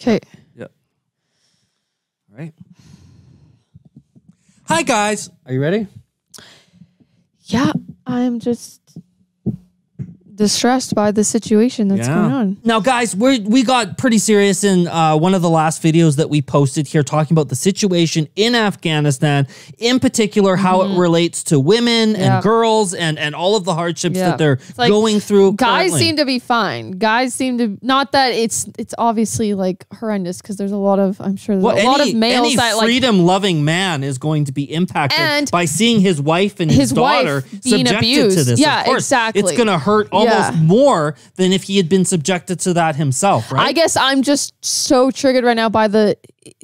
Okay. Yeah. All right. Hi, guys. Are you ready? Yeah, I'm just distressed by the situation that's going on. Now, guys, we got pretty serious in one of the last videos that we posted here talking about the situation in Afghanistan, in particular, how it relates to women and girls and all of the hardships that they're going through. Guys seem to be fine. Guys seem to, not that it's obviously like horrendous because there's a lot of, I'm sure there's a lot of males that like freedom-loving man is going to be impacted by seeing his wife and his daughter being subjected abused. to this. Yeah, of course, exactly. It's going to hurt almost more than if he had been subjected to that himself, right? I guess I'm just so triggered right now by the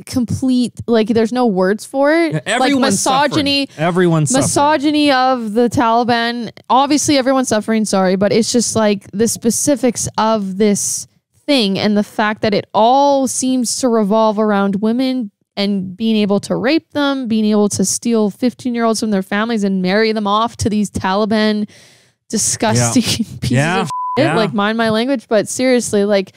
complete, like, there's no words for it. Yeah, everyone's like misogyny. Suffering. Everyone's misogyny of the Taliban. Obviously, everyone's suffering, sorry, but it's just like the specifics of this thing and the fact that it all seems to revolve around women and being able to rape them, being able to steal 15-year-olds from their families and marry them off to these Taliban disgusting pieces of shit, like, mind my language, but seriously, like,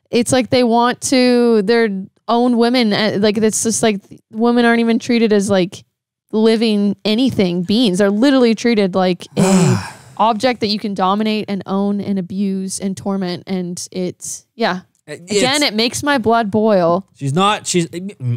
it's like they want to their own women, like, it's just like women aren't even treated as like living anything beings. They're literally treated like a object that you can dominate and own and abuse and torment, and it's again, it makes my blood boil. She's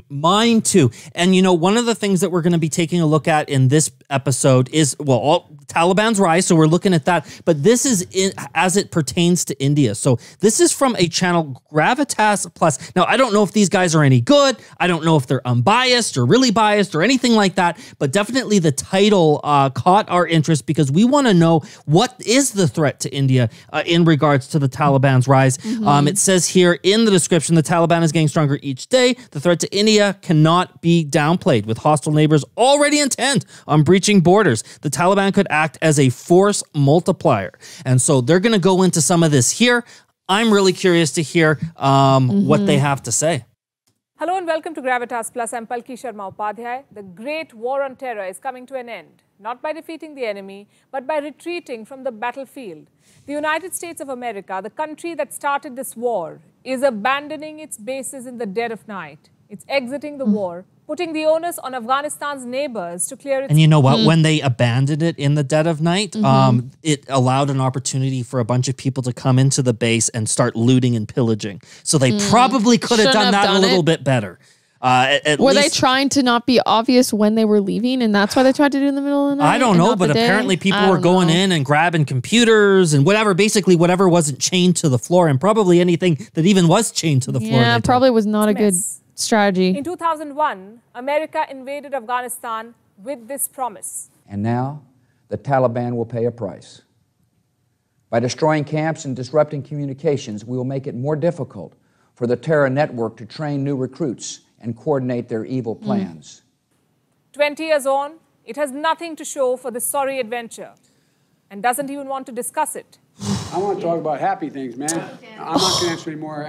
mine too. And you know, one of the things that we're going to be taking a look at in this episode is, well, Taliban's rise, so we're looking at that, but this is as it pertains to India. So this is from a channel, Gravitas Plus. Now, I don't know if these guys are any good. I don't know if they're unbiased or really biased or anything like that, but definitely the title caught our interest because we want to know what is the threat to India in regards to the Taliban's rise. It says here in the description, the Taliban is getting stronger each day. The threat to India cannot be downplayed, with hostile neighbors already intent on breaching borders. The Taliban could act as a force multiplier. And so they're going to go into some of this here. I'm really curious to hear what they have to say. Hello and welcome to Gravitas Plus. I'm Palki Sharma Upadhyay. The great war on terror is coming to an end, not by defeating the enemy, but by retreating from the battlefield. The United States of America, the country that started this war, is abandoning its bases in the dead of night. It's exiting the war, putting the onus on Afghanistan's neighbors to clear its... And you know what? When they abandoned it in the dead of night, it allowed an opportunity for a bunch of people to come into the base and start looting and pillaging. So they probably could have done that a little bit better. Were they trying to not be obvious when they were leaving, and that's why they tried to do it in the middle of the night? I don't know, but apparently people were going in and grabbing computers and whatever, basically whatever wasn't chained to the floor, and probably anything that even was chained to the floor. Yeah, probably was not a good strategy. In 2001, America invaded Afghanistan with this promise. And now, the Taliban will pay a price. By destroying camps and disrupting communications, we will make it more difficult for the terror network to train new recruits and coordinate their evil plans. 20 years on, it has nothing to show for this sorry adventure and doesn't even want to discuss it. I want to talk about happy things, man. I'm not going to answer any more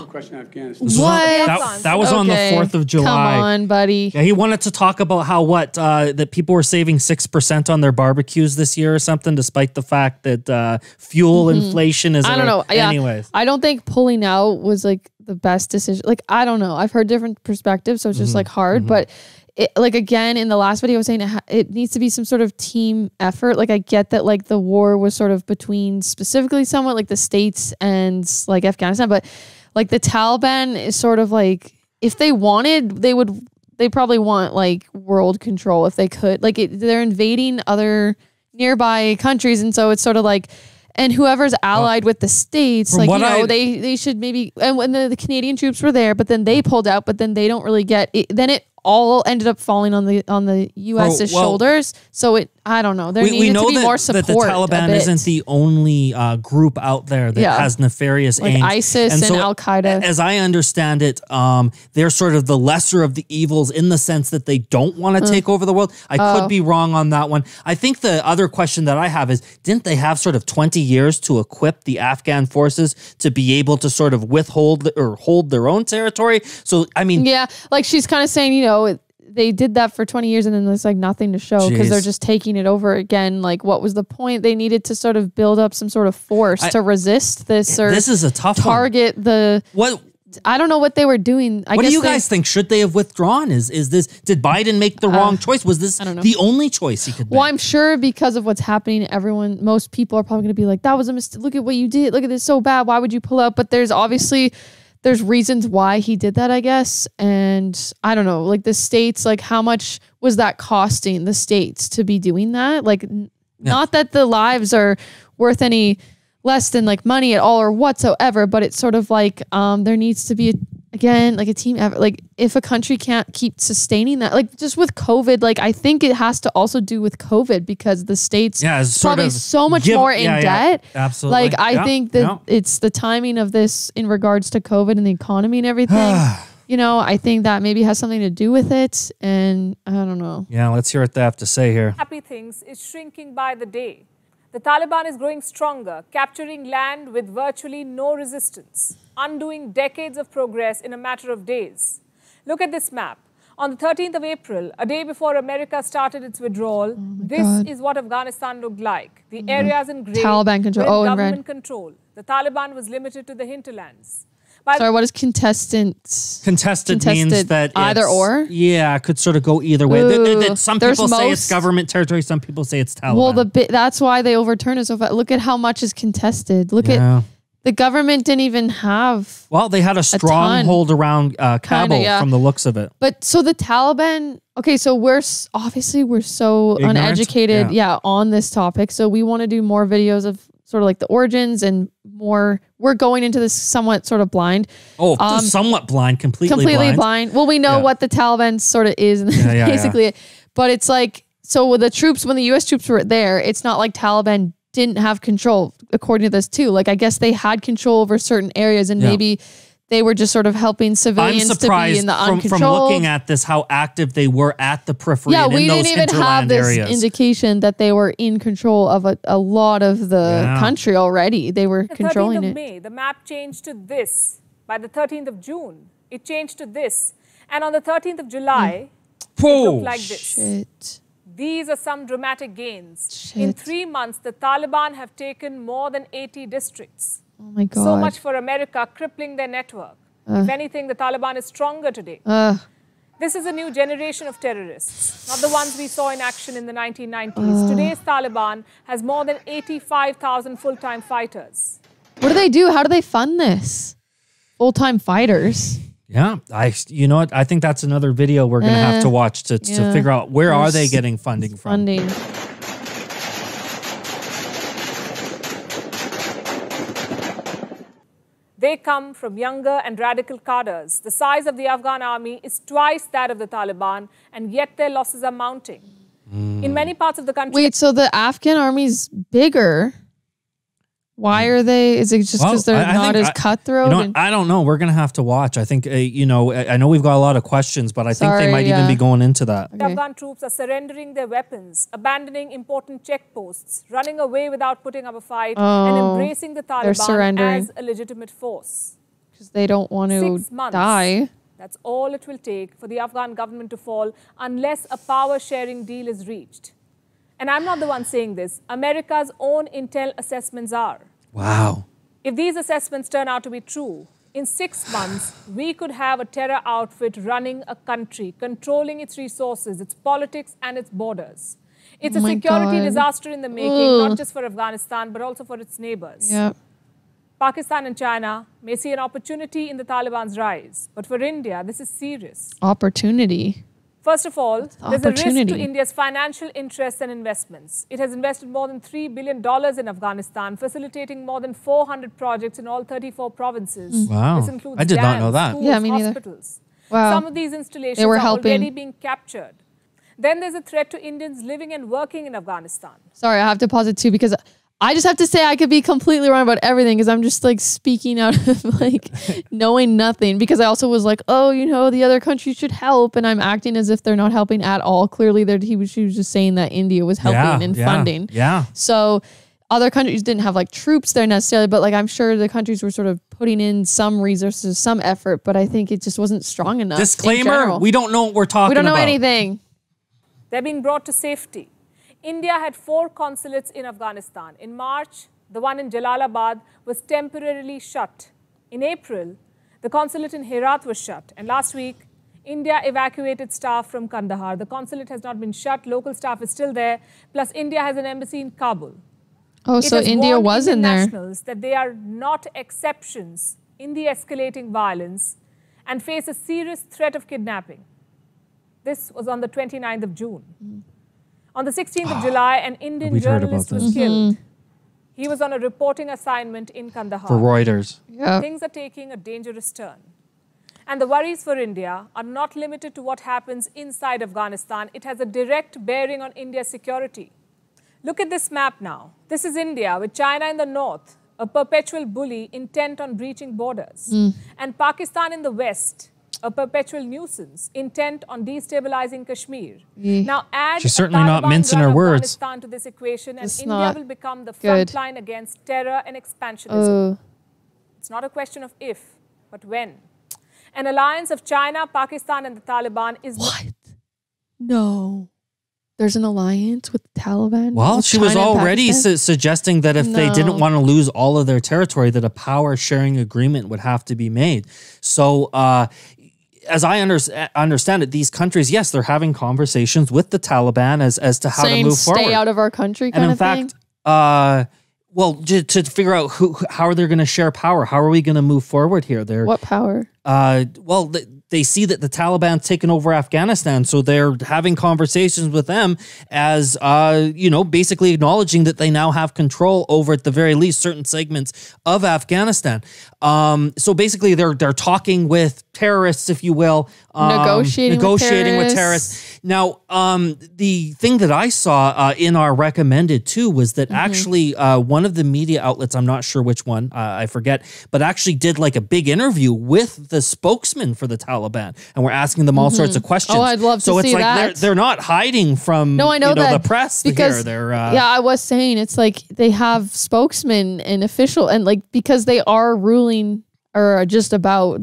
questions on Afghanistan. What? That was on the 4th of July. Come on, buddy. Yeah, he wanted to talk about how that people were saving 6% on their barbecues this year or something, despite the fact that fuel inflation is... I don't know. Anyways. I don't think pulling out was like the best decision. Like, I don't know. I've heard different perspectives, so it's just like hard, but... like, again, in the last video, I was saying it needs to be some sort of team effort. Like, I get that, like, the war was sort of between specifically somewhat like the States and like Afghanistan, but like the Taliban is sort of like, if they wanted, they probably want like world control if they could. Like, they're invading other nearby countries, and so it's sort of like, and whoever's allied with the States, like, you know, they should maybe, and when the Canadian troops were there, but then they pulled out, but then they don't really get it, then it all ended up falling on the U.S.'s shoulders. So I don't know. There needed to be more support. That the Taliban isn't the only group out there that has nefarious aims. Like ISIS and Al-Qaeda. As I understand it, they're sort of the lesser of the evils in the sense that they don't want to take over the world. I could be wrong on that one. I think the other question that I have is, didn't they have sort of 20 years to equip the Afghan forces to be able to sort of withhold or hold their own territory? So, I mean... Yeah, like she's kind of saying, you know, they did that for 20 years and then there's like nothing to show because they're just taking it over again. Like, what was the point? They needed to sort of build up some sort of force to resist this, or this is a tough target one. I don't know what they were doing. What do you guys think? Should they have withdrawn? Did Biden make the wrong choice? Was this the only choice he could make? Well, I'm sure because of what's happening, most people are probably going to be like, that was a mistake. Look at what you did. Look at this, so bad. Why would you pull out? But there's reasons why he did that, I guess. And I don't know, like the states, like how much was that costing the states to be doing that? Like, not that the lives are worth any less than like money at all or whatsoever, but it's sort of like there needs to be like a team effort. Like if a country can't keep sustaining that, like just with COVID, like I think it has to also do with COVID because the states probably so much more in debt. Absolutely. Like I think that it's the timing of this in regards to COVID and the economy and everything. You know, I think that maybe has something to do with it. And I don't know. Yeah, let's hear what they have to say here. Happy things is shrinking by the day. The Taliban is growing stronger, capturing land with virtually no resistance, undoing decades of progress in a matter of days. Look at this map. On the 13th of April, a day before America started its withdrawal, this is what Afghanistan looked like. The areas in gray Taliban control. were in government control. The Taliban was limited to the hinterlands. Sorry, what is contested? Contested means that either or? Yeah, it could sort of go either way. Some people say it's government territory. Some people say it's Taliban. Well, that's why they overturn it so fast. Look at how much is contested. Look at the government didn't even have. Well, they had a stronghold around Kabul from the looks of it. But so the Taliban. Okay, so we're so ignorant? Uneducated, on this topic. So we want to do more videos of sort of like the origins and more. We're going into this somewhat sort of blind. Somewhat blind, completely blind. Well, we know what the Taliban sort of is, basically. But it's like, so with the troops, when the U.S. troops were there, it's not like Taliban didn't have control, according to this too. Like, I guess they had control over certain areas and maybe they were just sort of helping civilians to be in the uncontrolled. From looking at this, how active they were at the periphery and in those hinterland areas. Yeah, we didn't even have this indication that they were in control of a lot of the country already. They were controlling it. The 13th of May, the map changed to this. By the 13th of June, it changed to this. And on the 13th of July, it looked like this. Shit. These are some dramatic gains. In 3 months, the Taliban have taken more than 80 districts. Oh my God. So much for America crippling their network. If anything, the Taliban is stronger today. This is a new generation of terrorists, not the ones we saw in action in the 1990s. Today's Taliban has more than 85,000 full-time fighters. What do they do? How do they fund this? Full-time fighters. Yeah, you know what? I think that's another video we're going to have to watch to figure out where are they getting funding from. They come from younger and radical cadres. The size of the Afghan army is twice that of the Taliban, and yet their losses are mounting. In many parts of the country... Wait, so the Afghan army's bigger? Why are they? Is it just because they're not as cutthroat? You know, I don't know. We're going to have to watch. I think, I know we've got a lot of questions, but I think they might even be going into that. Okay. Afghan troops are surrendering their weapons, abandoning important checkposts, running away without putting up a fight, and embracing the Taliban as a legitimate force. Because they don't want to 6 months. die. That's all it will take for the Afghan government to fall unless a power-sharing deal is reached. And I'm not the one saying this. America's own intel assessments are. Wow. If these assessments turn out to be true, in 6 months, we could have a terror outfit running a country, controlling its resources, its politics, and its borders. It's a security disaster in the making, not just for Afghanistan, but also for its neighbors. Yep. Pakistan and China may see an opportunity in the Taliban's rise, but for India, this is serious. Opportunity. First of all, there's a risk to India's financial interests and investments. It has invested more than $3 billion in Afghanistan, facilitating more than 400 projects in all 34 provinces. Wow. This includes I did dams, not know that. schools, hospitals. Wow. Some of these installations are already being captured. Then there's a threat to Indians living and working in Afghanistan. Sorry, I have to pause it too because I just have to say I could be completely wrong about everything because I'm just like speaking out of like knowing nothing because I also was like, oh, the other countries should help and I'm acting as if they're not helping at all. Clearly, she was just saying that India was helping and funding. Yeah. So other countries didn't have like troops there necessarily, but like I'm sure the countries were sort of putting in some resources, some effort, but I think it just wasn't strong enough. Disclaimer, we don't know what we're talking about. We don't know anything. They're being brought to safety. India had 4 consulates in Afghanistan. In March, the one in Jalalabad was temporarily shut. In April, The consulate in Herat was shut. And last week, India evacuated staff from Kandahar. The consulate has not been shut. Local staff is still there. Plus, India has an embassy in Kabul. Oh, so India was in there. Nationals that they are not exceptions in the escalating violence and face a serious threat of kidnapping. This was on the 29th of June. On the 16th of July, an Indian journalist was killed. He was on a reporting assignment in Kandahar. For Reuters. Yeah. Things are taking a dangerous turn. And the worries for India are not limited to what happens inside Afghanistan. It has a direct bearing on India's security. Look at this map now. This is India with China in the north, a perpetual bully intent on breaching borders. And Pakistan in the west, a perpetual nuisance intent on destabilizing Kashmir. Now add She's certainly not mincing her words. Afghanistan to this equation and It's India not will become the good. front line against terror and expansionism. It's not a question of if, but when. An alliance of China, Pakistan and the Taliban is... What? No. There's an alliance with the Taliban? Well, with she was China and already Pakistan? suggesting that if they didn't want to lose all of their territory, that a power sharing agreement would have to be made. So, as I understand it, these countries, yes, they're having conversations with the Taliban as to how to move forward. Stay out of our country kind and in of thing? fact, well, to figure out how are they going to share power? How are we going to move forward here? What power? Well, they see that the Taliban's taken over Afghanistan, so they're having conversations with them as, basically acknowledging that they now have control over, at the very least, certain segments of Afghanistan. So basically, they're talking with terrorists, if you will, negotiating with terrorists. Now, the thing that I saw in our recommended too was that actually one of the media outlets, I'm not sure which one, I forget, but actually did like a big interview with the spokesman for the Taliban, and we're asking them all sorts of questions. Oh, I'd love to see So it's like that. they're not hiding from that the press because here. They're I was saying it's like they have spokesmen and official, and like because they are ruling or they've just about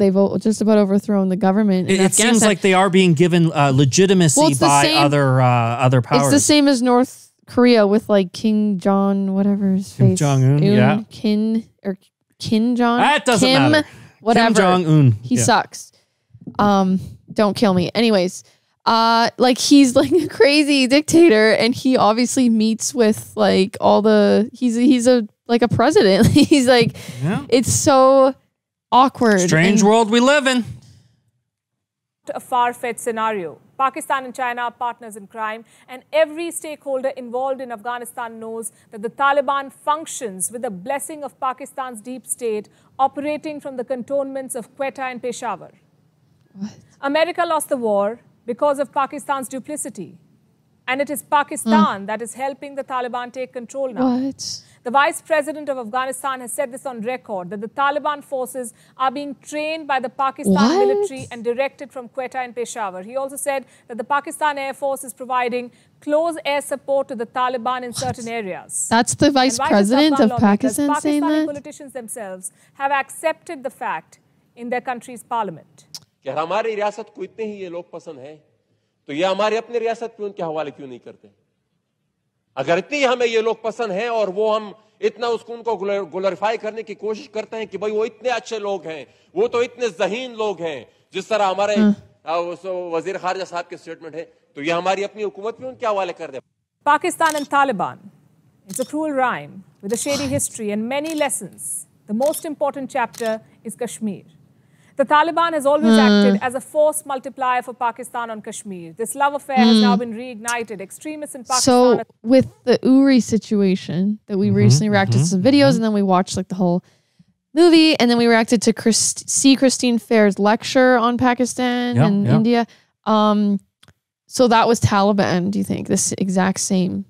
overthrown the government. It seems like they are being given legitimacy by other powers. It's the same as North Korea with like King John, whatever his Kim face. Jong-un, yeah. Kim Jong. That doesn't matter. Whatever. Kim Jong-un. He sucks. Don't kill me. Anyways, like he's like a crazy dictator, and he obviously meets with like all the he's a president. He's like it's so awkward. Strange world we live in. A far-fetched scenario. Pakistan and China are partners in crime, and every stakeholder involved in Afghanistan knows that the Taliban functions with the blessing of Pakistan's deep state, operating from the cantonments of Quetta and Peshawar. What? America lost the war because of Pakistan's duplicity, and it is Pakistan that is helping the Taliban take control now. What? The vice president of Afghanistan has said this on record, that the Taliban forces are being trained by the Pakistan military and directed from Quetta and Peshawar. He also said that the Pakistan Air Force is providing close air support to the Taliban in certain areas. That's the vice president of Pakistan saying that? Pakistani politicians themselves have accepted the fact in their country's parliament. कि हमारी रियासत को इतने ही ये लोग पसंद हैं, तो ये हमारी अपनी रियासत पे उनके हवाले क्यों नहीं करते? अगर इतनी हमें ये लोग पसंद हैं और वो हम इतना उनको ग्लोरीफाई करने की कोशिश करते हैं कि भाई वो इतने अच्छे लोग हैं, वो तो इतने ज़हीन लोग हैं, जिस तरह हमारे वजीर खारजा साहब के स्टेटमेंट है, तो ये हमारी अपनी हुकूमत पे उनके हवाले कर दे. Pakistan and Taliban. It's a cruel rhyme with a shady history and many lessons. The most important chapter is Kashmir. The Taliban has always acted as a force multiplier for Pakistan on Kashmir. This love affair has now been reignited. Extremists in Pakistan... So with the Uri situation that we recently reacted to some videos, and then we watched like the whole movie, and then we reacted to Christine Fair's lecture on Pakistan and India. So that was Taliban, do you think? This exact same...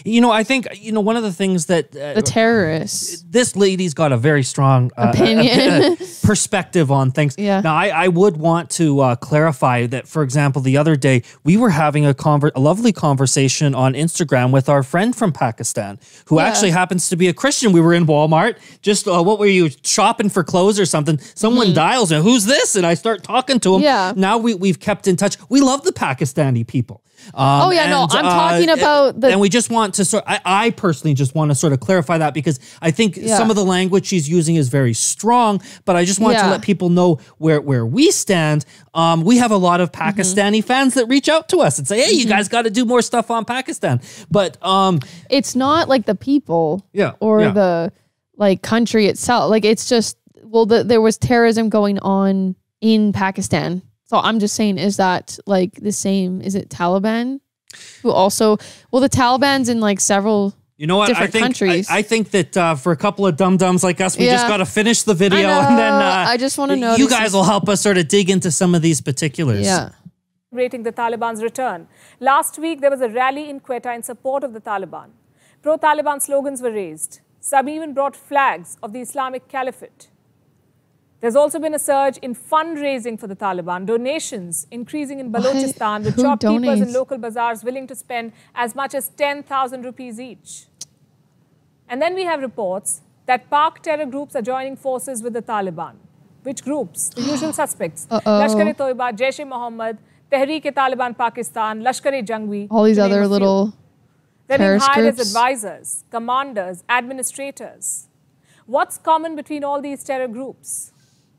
You know, I think, one of the things that... the terrorists. This lady's got a very strong opinion, perspective on things. Yeah. Now, I would want to clarify that, for example, the other day, we were having a lovely conversation on Instagram with our friend from Pakistan, who actually happens to be a Christian. We were in Walmart, just, what were you, shopping for clothes or something? Someone dials me, who's this? And I start talking to him. Yeah. Now we've kept in touch. We love the Pakistani people. Oh yeah, no, I'm talking about the. And we just want to I personally just want to sort of clarify that because I think some of the language she's using is very strong, but I just want to let people know where we stand. We have a lot of Pakistani fans that reach out to us and say, hey, you guys got to do more stuff on Pakistan. But it's not like the people or the like country itself. Like it's just, there was terrorism going on in Pakistan. So I'm just saying, is that like the same? Is it Taliban who also, the Taliban's in like several different countries. I think that for a couple of dum-dums like us, we just got to finish the video and then I just want to know. You guys will help us sort of dig into some of these particulars. Yeah. Celebrating the Taliban's return. Last week, there was a rally in Quetta in support of the Taliban. Pro-Taliban slogans were raised. Some even brought flags of the Islamic Caliphate. There's also been a surge in fundraising for the Taliban, donations increasing in Balochistan, with shopkeepers and local bazaars willing to spend as much as 10,000 rupees each. And then we have reports that Pak terror groups are joining forces with the Taliban. Which groups? The usual suspects. Lashkar-e-Toiba, Jaish-e-Mohammed, Tehreek-e-Taliban Pakistan, Lashkar-e-Jangvi. All these other little They're being terrorist hired groups. as advisors, commanders, administrators. What's common between all these terror groups?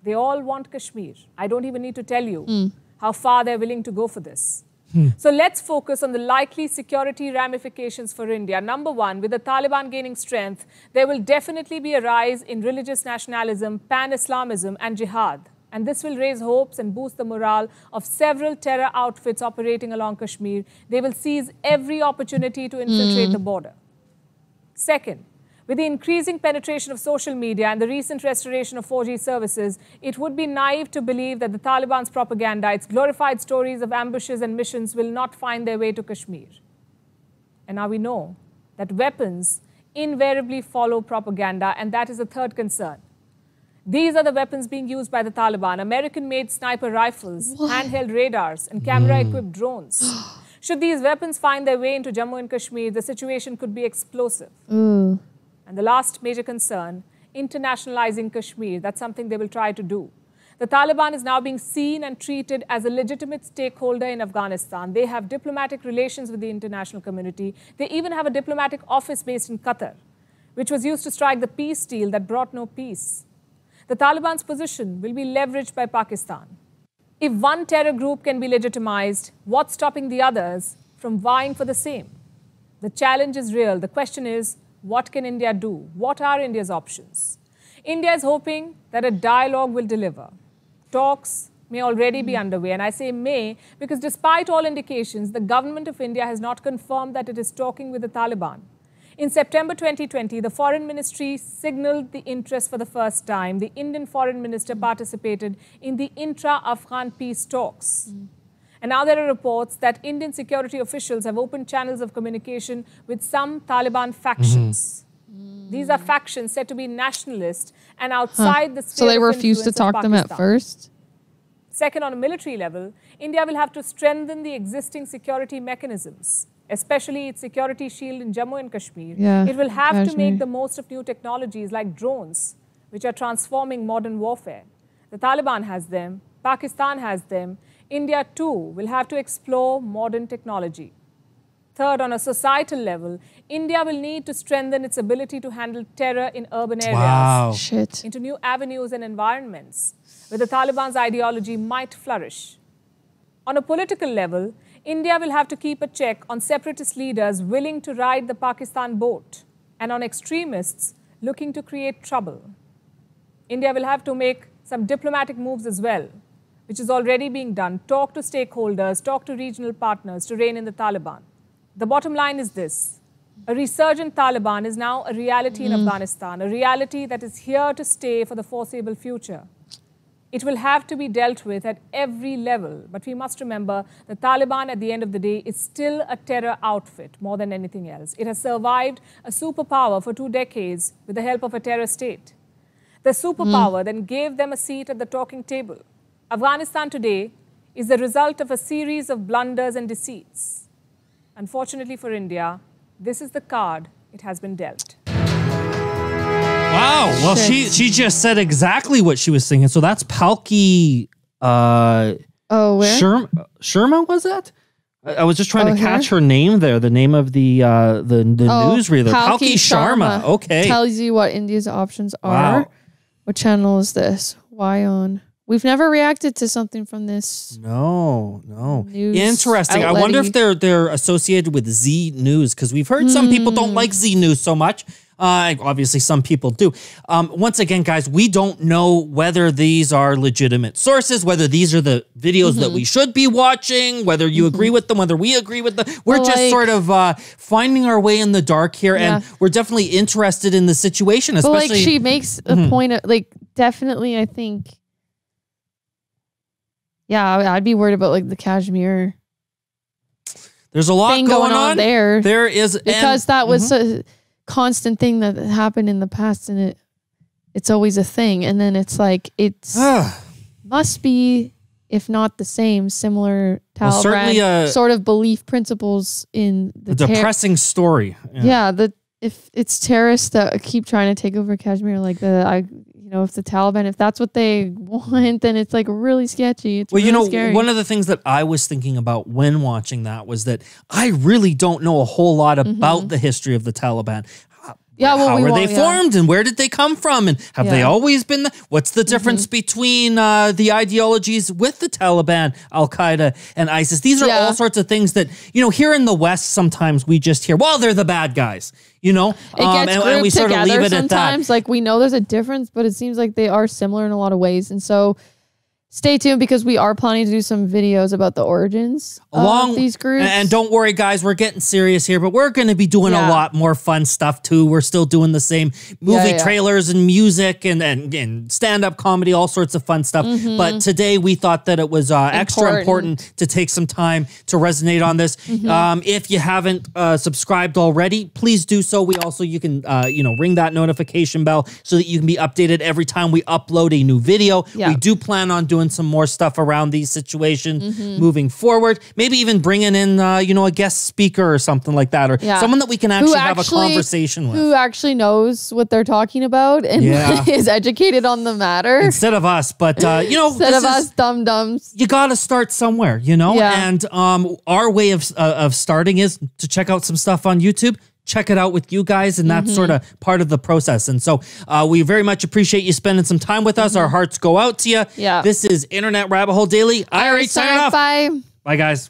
They all want Kashmir. I don't even need to tell you how far they're willing to go for this. So let's focus on the likely security ramifications for India. Number one, with the Taliban gaining strength, there will definitely be a rise in religious nationalism, pan-Islamism and jihad. And this will raise hopes and boost the morale of several terror outfits operating along Kashmir. They will seize every opportunity to infiltrate the border. Second, with the increasing penetration of social media and the recent restoration of 4G services, it would be naive to believe that the Taliban's propaganda, its glorified stories of ambushes and missions, will not find their way to Kashmir. And now we know that weapons invariably follow propaganda, and that is a third concern. These are the weapons being used by the Taliban: American-made sniper rifles, handheld radars, and camera-equipped drones. Should these weapons find their way into Jammu and Kashmir, the situation could be explosive. And the last major concern, internationalizing Kashmir. That's something they will try to do. The Taliban is now being seen and treated as a legitimate stakeholder in Afghanistan. They have diplomatic relations with the international community. They even have a diplomatic office based in Qatar, which was used to strike the peace deal that brought no peace. The Taliban's position will be leveraged by Pakistan. If one terror group can be legitimized, what's stopping the others from vying for the same? The challenge is real. The question is, what can India do? What are India's options? India is hoping that a dialogue will deliver. Talks may already be underway, and I say may because despite all indications, the government of India has not confirmed that it is talking with the Taliban. In September 2020, the Foreign Ministry signaled the interest for the first time. The Indian Foreign Minister participated in the intra-Afghan peace talks. And now there are reports that Indian security officials have opened channels of communication with some Taliban factions. These are factions said to be nationalist and outside the sphere So they of refused to influence of talk to them at Pakistan. first? Second, on a military level, India will have to strengthen the existing security mechanisms, especially its security shield in Jammu and Kashmir. It will have to make the most of new technologies like drones, which are transforming modern warfare. The Taliban has them, Pakistan has them. India, too, will have to explore modern technology. Third, on a societal level, India will need to strengthen its ability to handle terror in urban areas into new avenues and environments where the Taliban's ideology might flourish. On a political level, India will have to keep a check on separatist leaders willing to ride the Pakistan boat and on extremists looking to create trouble. India will have to make some diplomatic moves as well, which is already being done. Talk to stakeholders, talk to regional partners to rein in the Taliban. The bottom line is this. A resurgent Taliban is now a reality in Afghanistan, a reality that is here to stay for the foreseeable future. It will have to be dealt with at every level. But we must remember the Taliban at the end of the day is still a terror outfit more than anything else. It has survived a superpower for 2 decades with the help of a terror state. The superpower then gave them a seat at the talking table. Afghanistan today is the result of a series of blunders and deceits. Unfortunately for India, this is the card it has been dealt. Wow. Well, she just said exactly what she was singing. So that's Palki. Where? Sherma, was that? I was just trying to catch her name there. The name of the newsreader, Palki Sharma. Okay, tells you what India's options are. Wow. What channel is this? Why on? We've never reacted to something from this. No. News Interesting. I wonder if they're associated with Z News, because we've heard some people don't like Z News so much. Obviously, some people do. Once again, guys, we don't know whether these are legitimate sources, whether these are the videos that we should be watching, whether you agree with them, whether we agree with them. We're just sort of finding our way in the dark here, and we're definitely interested in the situation. Especially, but like she makes a point of like definitely. I think, yeah, I'd be worried about like the Kashmir. There's a lot going on there. There is, because that was a constant thing that happened in the past, and it's always a thing, and then it's like it's must be, if not the same, similar Taliban sort of belief principles in the depressing story. If it's terrorists that keep trying to take over Kashmir, like if the Taliban, if that's what they want, then it's like really sketchy. It's really scary. One of the things that I was thinking about when watching that was that I really don't know a whole lot about the history of the Taliban. How were they formed, and where did they come from, and have they always been? What's the difference between the ideologies with the Taliban, Al Qaeda, and ISIS? These are all sorts of things that here in the West sometimes we just hear, well, they're the bad guys. It gets and we sort of leave it at that. Sometimes, like we know there's a difference, but it seems like they are similar in a lot of ways, and so. Stay tuned, because we are planning to do some videos about the origins of these groups. And don't worry, guys, we're getting serious here, but we're going to be doing a lot more fun stuff too. We're still doing the same movie trailers and music and stand-up comedy, all sorts of fun stuff. But today we thought that it was extra important to take some time to resonate on this. If you haven't subscribed already, please do so. You can ring that notification bell so that you can be updated every time we upload a new video. We do plan on doing some more stuff around these situations moving forward. Maybe even bringing in, a guest speaker or something like that, or someone that we can actually have a conversation with. Who actually knows what they're talking about and is educated on the matter. Instead of us, but, instead of us dum-dums. You got to start somewhere, and our way of starting is to check out some stuff on YouTube. Check it out with you guys, and that's sort of part of the process. And so we very much appreciate you spending some time with us. Our hearts go out to you. This is Internet Rabbit Hole Daily. I already signing off. Bye. Bye, guys.